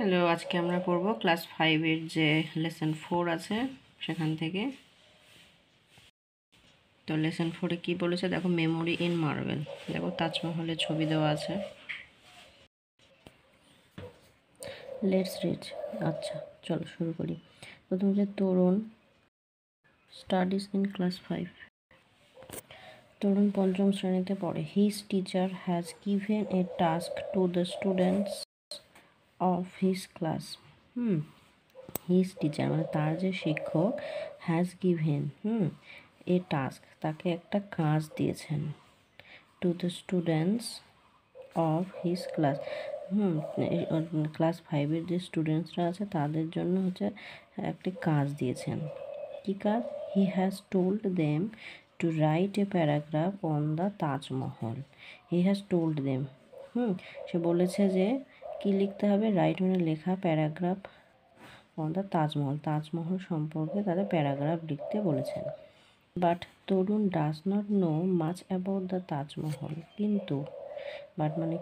Hello, আজকে আমরা পড়ব ক্লাস 5 এর যে লেসন 4 আছে সেখান থেকে। তো লেসন 4 এ কি বলেছে দেখো, মেমোরি ইন মার্বেল। দেখো তাজমহলের ছবি দেওয়া আছে। Let's read. আচ্ছা চলো শুরু করি। প্রথমে যে তরুণ স্টাডিজ ইন ক্লাস 5। তরুণ পঞ্চম শ্রেণীতে পড়ে। His teacher has given a task two the students of his class. His teacher মানে তার যে শিক্ষক, হ্যাজ গিভেন এ টাস্ক তাকে একটা কাজ দিয়েছেন, to the students of his class. Class 5-এর যে স্টুডেন্টসরা আছে তাদের জন্য হচ্ছে একটি কাজ দিয়েছেন। কি কাজ? He has told them to write a paragraph on the Taj Mahal. He has told them, সে বলেছে যে কি লিখতে হবে, রাইট মানে লেখা, paragraph on the Taj Mahal, Taj Mahal সম্পর্কে তাদের প্যারাগ্রাফ লিখতে বলেছেন। But Tarun does not know much about the Taj Mahal. কিন্তু বাট মানে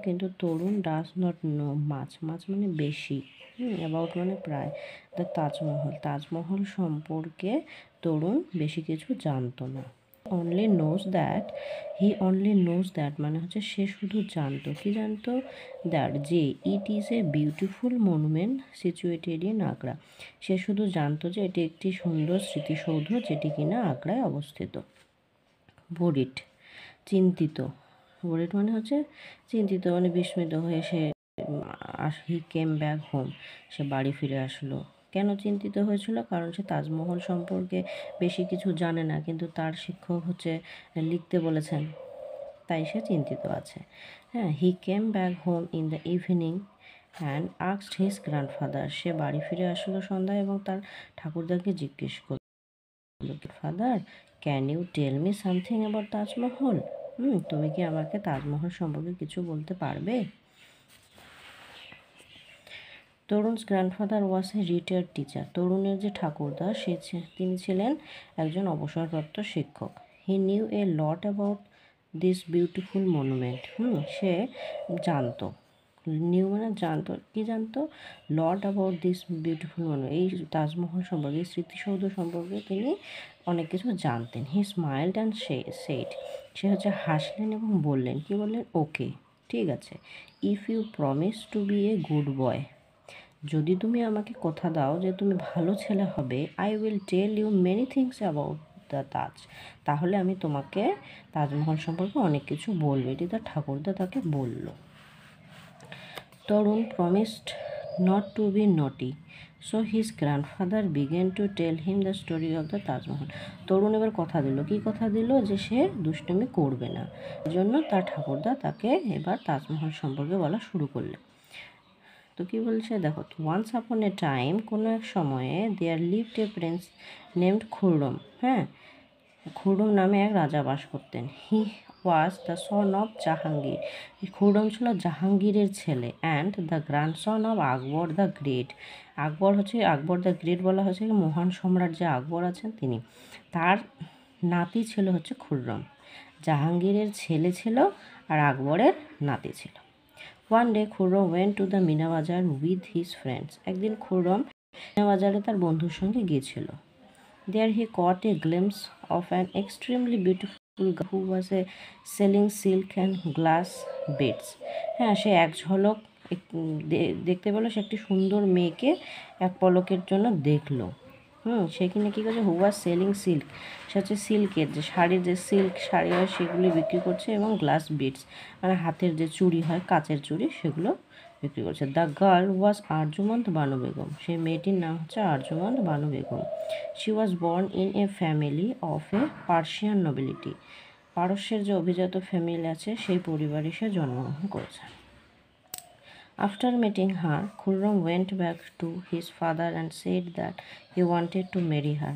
কিন্তু Tarun does not know much মানে বেশি, অ্যাবাউট মানে প্রায়, দ্য তাজমহল, তাজমহল সম্পর্কে তরুণ বেশি কিছু জানতো না। অনলি নোজ দ্যাট মানে হচ্ছে সে শুধু জানতো, কি জানতো? দ্যাট যে it is a beautiful monument situated in Agra. সে শুধু জানতো যে এটি একটি সুন্দর স্মৃতিসৌধ যেটি কিনা আগ্রায় অবস্থিত। ওরিড চিন্তিত, ওরিড মানে হচ্ছে চিন্তিত মানে বিস্মিত হয়ে সে হি কেম ব্যাক হোম, সে বাড়ি ফিরে আসলো। কেন চিন্তিত হয়েছিল? কারণ সে তাজমহল সম্পর্কে বেশি কিছু জানে না, কিন্তু তার শিক্ষক হচ্ছে লিখতে বলেছেন, তাই সে চিন্তিত আছে। হ্যাঁ, he came back home in the evening and asked his grandfather. সে বাড়ি ফিরে আসলো সন্ধ্যায় এবং তার ঠাকুরদাকে জিজ্ঞেস করল, father can you tell me something about Taj Mahal? তুমি কি আমাকে তাজমহল সম্পর্কে কিছু বলতে পারবে? Tarun's grandfather was a retired teacher. তরুণের যে ঠাকুরদা তিনি ছিলেন একজন অবসরপ্রাপ্ত শিক্ষক। He knew a lot about this beautiful monument. সে জানতো, নিউ মানে জানতো, কি জানতো? লট অ্যাবাউট দিস বিউটিফুল মনুমেন্ট, এই তাজমহল সম্পর্কে, এই স্মৃতিসৌধ সম্পর্কে তিনি অনেক কিছু জানতেন। হি স্মাইলড অ্যান্ড সেইড, সে হচ্ছে হাসলেন এবং বললেন, কি বললেন? ওকে, ঠিক আছে। If you promise to be a good boy, যদি তুমি আমাকে কথা দাও যে তুমি ভালো ছেলে হবে, I will tell you many things about the Taj, তাহলে আমি তোমাকে তাজমহল সম্পর্কে অনেক কিছু বলবো। এটি তার ঠাকুরদা তাকে বলল। Tarun promised not to be naughty, so his grandfather began to tell him the story of the Taj Mahal. Tarun এবার কথা দিল, কি কথা দিল? যে সে দুষ্টুমি করবে না। এজন্য তার ঠাকুরদা তাকে এবার তাজমহল সম্পর্কে বলা শুরু করলেন। তো কী বলছে দেখো, ওয়ান্স আপন এ টাইম, কোনো এক সময়ে, there lived a prince named Khurram. হ্যাঁ, খুররম নামে এক রাজা বাস করতেন। He was the son of Jahangir. Khurram ছিল জাহাঙ্গীরের ছেলে। And the grandson of Akbar the great. Akbar the great বলা হচ্ছে মহান সম্রাট যে আকবর আছেন তিনি, তার নাতি ছিল হচ্ছে খুররম। জাহাঙ্গীরের ছেলে ছিল আর আকবরের নাতি ছিল। One day Khurram went to the Meena bazaar with his friends. একদিন খুররম মিনা বাজারে তার বন্ধুর সঙ্গে গিয়েছিল। There he caught a glimpse of an extremely beautiful girl who was a selling silk and glass beads. হ্যাঁ, সে এক ঝলক দেখতে পেলো, সে একটি সুন্দর মেয়েকে এক পলকের জন্য দেখলো। সে কিনে কী করছে? হু ওয়াজ সেলিং সিল্ক, সে হচ্ছে সিল্কের যে শাড়ির, যে সিল্ক শাড়ি হয় সেগুলি বিক্রি করছে, এবং গ্লাস বিডস মানে হাতের যে চুড়ি হয়, কাচের চুড়ি, সেগুলো বিক্রি করছে। The girl was Arjumand Banu Begum. সেই মেয়েটির নাম হচ্ছে Arjumand Banu Begum. She was born in a family of a Persian nobility. পারস্যের যে অভিজাত ফ্যামিলি আছে সেই পরিবারে সে জন্মগ্রহণ করেছে। After meeting her, Khurram went back to his father and said that he wanted to marry her.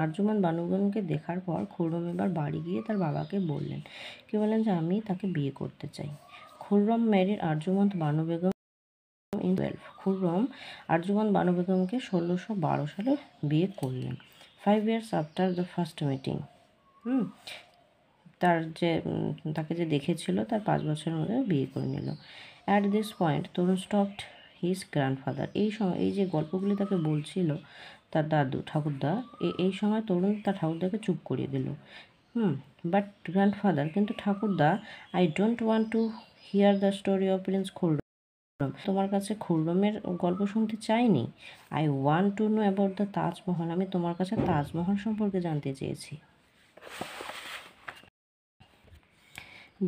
Arjuman Banu বেগমকে দেখার পর খুররম এবার বাড়ি গিয়ে তার বাবাকে বললেন, কি বললেন? যে আমি তাকে বিয়ে করতে চাই। Khurram married Arjumand Banu Begum in 12। খুররম আরজুমন্দ বানু বেগমকে 1612 সালে বিয়ে করলেন। 5 years after the first meeting, তার যে তাকে যে দেখেছিল তার 5 বছরের মধ্যে বিয়ে করে নিল। At this point Tarun stopped his grandfather. এই সময় এই যে গল্পগুলি তাকে বলছিল তার দাদু ঠাকুরদা, এই সময় তরুণ তার ঠাকুরদাকে চুপ করিয়ে দিল। বাট গ্র্যান্ডফাদার, কিন্তু ঠাকুরদা, I don't want to here the story of Prince Khurram. তোমার কাছে খুররমের গল্প শুনতে চাইনি। I want to know about the Taj Mahal. আমি তোমার কাছে তাজমহল সম্পর্কে জানতে চেয়েছি।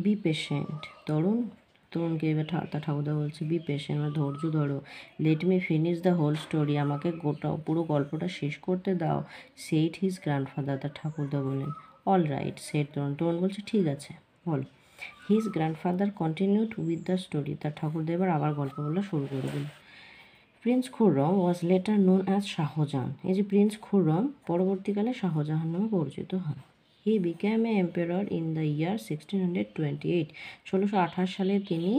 Be patient. তরুণকে এবার তার ঠাকুরদা বলছে, বি পেশেন্ট, মানে ধৈর্য ধরো। Let me finish the whole story. আমাকে পুরো গল্পটা শেষ করতে দাও। সেইট হিজ গ্র্যান্ডফাদার। তার ঠাকুরদা বলেন। অল রাইট সেট তরুণ বলছে, ঠিক আছে বল। His grandfather continued with the story. তার ঠাকুরদা এবার আবার গল্প বলা শুরু করে দিল। Prince Khurram was later known as Shah Jahan. এই যে প্রিন্স খুররম পরবর্তীকালে শাহজাহান নামে পরিচিত হন। He became a emperor in the year 1628। 1628 সালে তিনি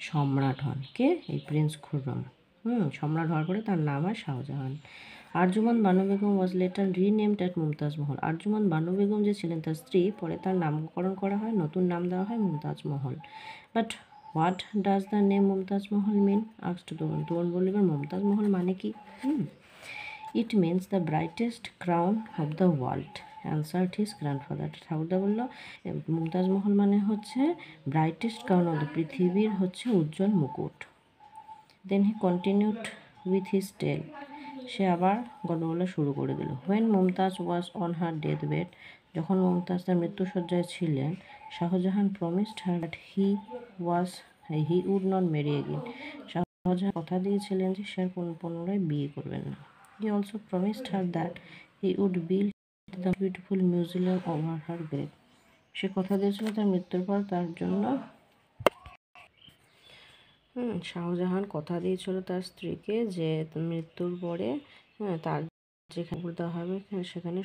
সম্রাট হন। কে? এই প্রিন্স খুররম। সম্রাট হওয়ার পরে তার নাম হয় শাহজাহান। আরজুমান বানু বেগম ওয়াজ লেটার রিনেমড অ্যাট মুমতাজ মহল। আরজুমান বানু বেগম যে ছিলেন তার স্ত্রী, পরে তার নামকরণ করা হয়, নতুন নাম দেওয়া হয় মুমতাজ মহল। But what does the name Mumtaz Mahal mean? Asked তরুণ। তরুণ বলল, এবার মুমতাজ মহল মানে কি? It means the brightest crown of the world, answered his grandfather. ঠাকুরদা বলল, মুমতাজ মহল মানে হচ্ছে ব্রাইটেস্ট ক্রাউন অফ দ্য, পৃথিবীর হচ্ছে উজ্জ্বল মুকুট। Then he continued with his tale. সে আবার গল্প বলা শুরু করে দিল। When Mumtaz was on her death bed. যখন মুমতাজ তার মৃত্যুসজ্জায় ছিলেন, Shah Jahan promised her that he would not marry again. Shah Jahan কথা দিয়েছিলেন যে সে পুনরায় বিয়ে করবেন না। He also promised her that he would build the beautiful museum over her grave. সে কথা দিয়েছিল তার মৃত্যুর পর তার জন্য শাহজাহান কথা দিয়েছিল তার স্ত্রীকে যে মৃত্যুর পরে তার যেখানে দেওয়া হবে সেখানে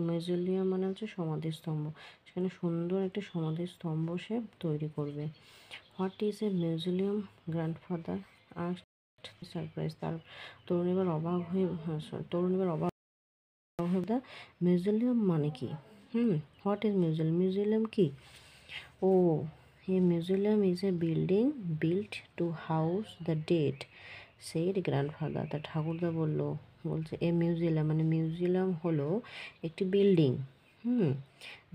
মিউজিয়াম মানে হচ্ছে সমাধিস্তম্ভ, সেখানে সুন্দর একটি সমাধিস্তম্ভ সে তৈরি করবে। What is a museum grandfather asked surprise. তার তরুণ এবার অবাক হয়ে দ্য মিউজিয়াম মানে কি? What is museum? মিউজিয়াম কি? ও, a museum is a building built to house the dead, said grandfather. তার ঠাকুরদা বলছে এ মিউজিয়াম মানে মিউজিয়াম হলো একটি বিল্ডিং,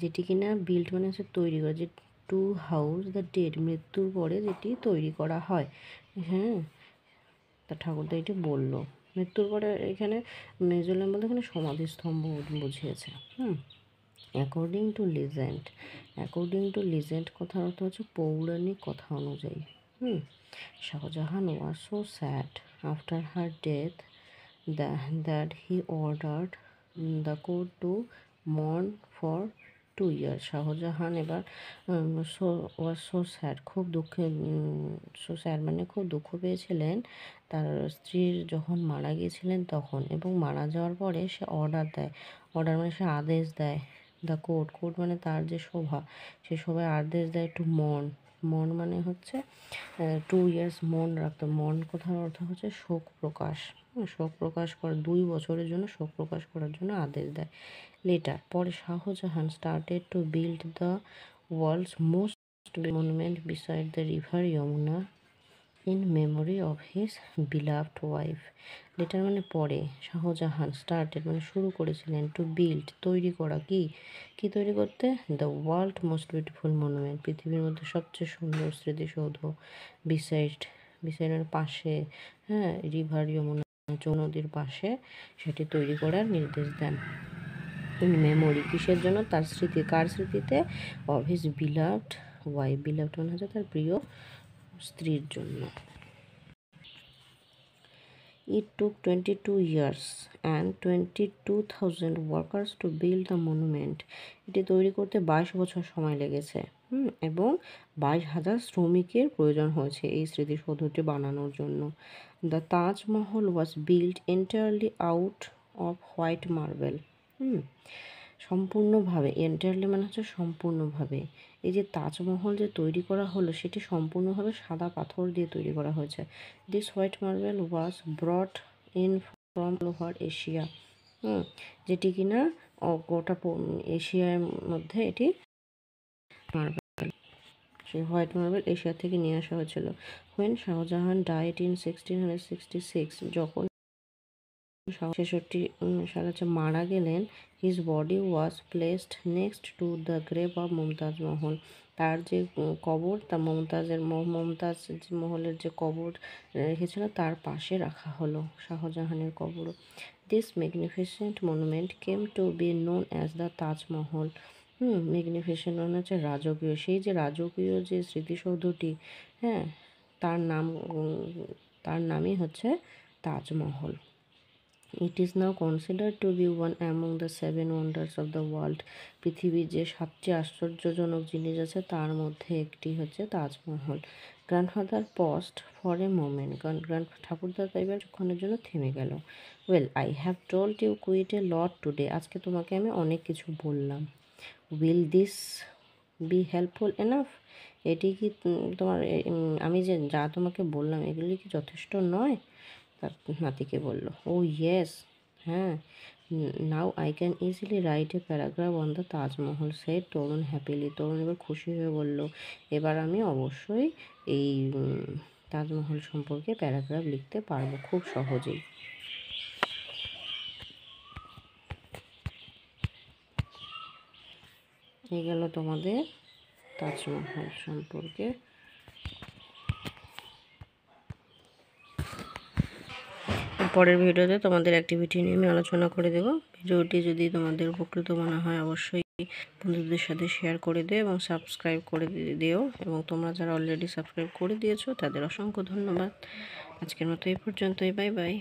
যেটি কিনা বিল্ড মানে হচ্ছে তৈরি করা, যে টু হাউস দ্য ডেড, মৃত্যুর পরে যেটি তৈরি করা হয়। তার ঠাকুরদা এটি বলল। মৃত্যুর পরে এখানে মিউজিয়াম বলতে এখানে সমাধিস্তম্ভ বুঝিয়েছে। অ্যাকর্ডিং টু লিজেন্ড কথার অর্থ হচ্ছে পৌরাণিক কথা অনুযায়ী। Shahjahan was so sad after her death that he ordered the court two mourn for 2 years। Shahjahan এবার সো স্যাড, খুব মানে খুব দুঃখ পেয়েছিলেন তার স্ত্রীর যখন মারা গিয়েছিলেন তখন, এবং মারা যাওয়ার পরে সে অর্ডার মানে সে আদেশ দেয়। দ্য কোর্ট মানে তার যে সভা, সে সভায় আদেশ দেয় টু মর্ন মানে হচ্ছে 2 years মন রাখতো। মর্ন কথার অর্থ হচ্ছে শোক প্রকাশ করা, 2 বছরের জন্য শোক প্রকাশ করার জন্য আদেশ দেয়। লেটার পরে Shah Jahan started to build the world's most monument beside the river Yamuna in memory of his beloved wife. Later মানে পরে, শাহজাহান স্টার্টেড মানে শুরু করেছিলেন, টু বিল্ড তৈরি করা, কি তৈরি করতে? The world most beautiful monument, পৃথিবীর মধ্যে সবচেয়ে সুন্দর স্মৃতিসৌধ, বিসাইড মানে পাশে, রিভার যমুনা নদীর পাশে সেটি তৈরি করার নির্দেশ দেন। ইন মেমোরি কিসের জন্য? তার স্মৃতি, কার স্মৃতিতে? Of his beloved wife, beloved মানে হচ্ছে তার প্রিয় স্ত্রীর জন্য। It took 22 years and 22,000 workers to build the monument. এটি তৈরি করতে 22 বছর সময় লেগেছে, এবং 22,000 শ্রমিকের প্রয়োজন হয়েছে এই স্মৃতিসৌধটি বানানোর জন্য। The Taj Mahal was build entirely out off white marble. সম্পূর্ণভাবে, এন্টায়ারলি মানে হচ্ছে সম্পূর্ণভাবে, এই যে তাজমহল যে তৈরি করা হলো সেটি সম্পূর্ণভাবে সাদা পাথর দিয়ে তৈরি করা হয়েছে। This white marble was ব্রট in from over Asia, যেটি কিনা গোটা এশিয়ার মধ্যে এটি মার্বেল, সেই হোয়াইট মার্বেল এশিয়া থেকে নিয়ে আসা হয়েছিল। হোয়েন শাহজাহান ডাইড ইন 1666, যখন 1666 সালে মারা গেলেন, his body was placed next to the grave of Mumtaz মহল। তার যে কবর, তা মমতাজ মহলের যে কবর রেখেছিল তার পাশে রাখা হলো শাহজাহানের কবর। This magnificent monument came to be known as the Taj Mahal. Magnificent মানে হচ্ছে রাজকীয়, সেই যে রাজকীয় যে স্মৃতিসৌধটি, হ্যাঁ, তার নামই হচ্ছে Taj Mahal. It is now considered to be one among the 7 wonders of the world. পৃথিবীর যে 7টি আশ্চর্যজনক জিনিস আছে তার মধ্যে একটি হচ্ছে Taj Mahal. Grandfather paused for a moment, ঠাকুরদা এবার কিছুক্ষণের জন্য থেমে গেল। Well, I have told you quite a lot today, আজকে তোমাকে আমি অনেক কিছু বললাম। Will this be helpful enough, এটি কি তোমার আমি যে যা তোমাকে বললাম এগুলি কি যথেষ্ট নয়? তার নাতিকে বলল, ও ইয়েস, হ্যাঁ, now I can easily right a paragraph on the Taj Mahal, shed Tarun happily. তরুণ এবার খুশি হয়ে বলল, এবার আমি অবশ্যই এই তাজমহল সম্পর্কে প্যারাগ্রাফ লিখতে পারবো খুব সহজেই। এই গেল তোমাদের তাজমহল সম্পর্কে। পরের ভিডিওতে তোমাদের অ্যাক্টিভিটি নিয়ে আমি আলোচনা করে দেবো। ভিডিওটি যদি তোমাদের উপকৃত মনে হয় অবশ্যই বন্ধুদের সাথে শেয়ার করে দিও এবং সাবস্ক্রাইব করে দিও, এবং তোমরা যারা অলরেডি সাবস্ক্রাইব করে দিয়েছো তাদের অসংখ্য ধন্যবাদ। আজকের মতো এই পর্যন্তই, বাই বাই।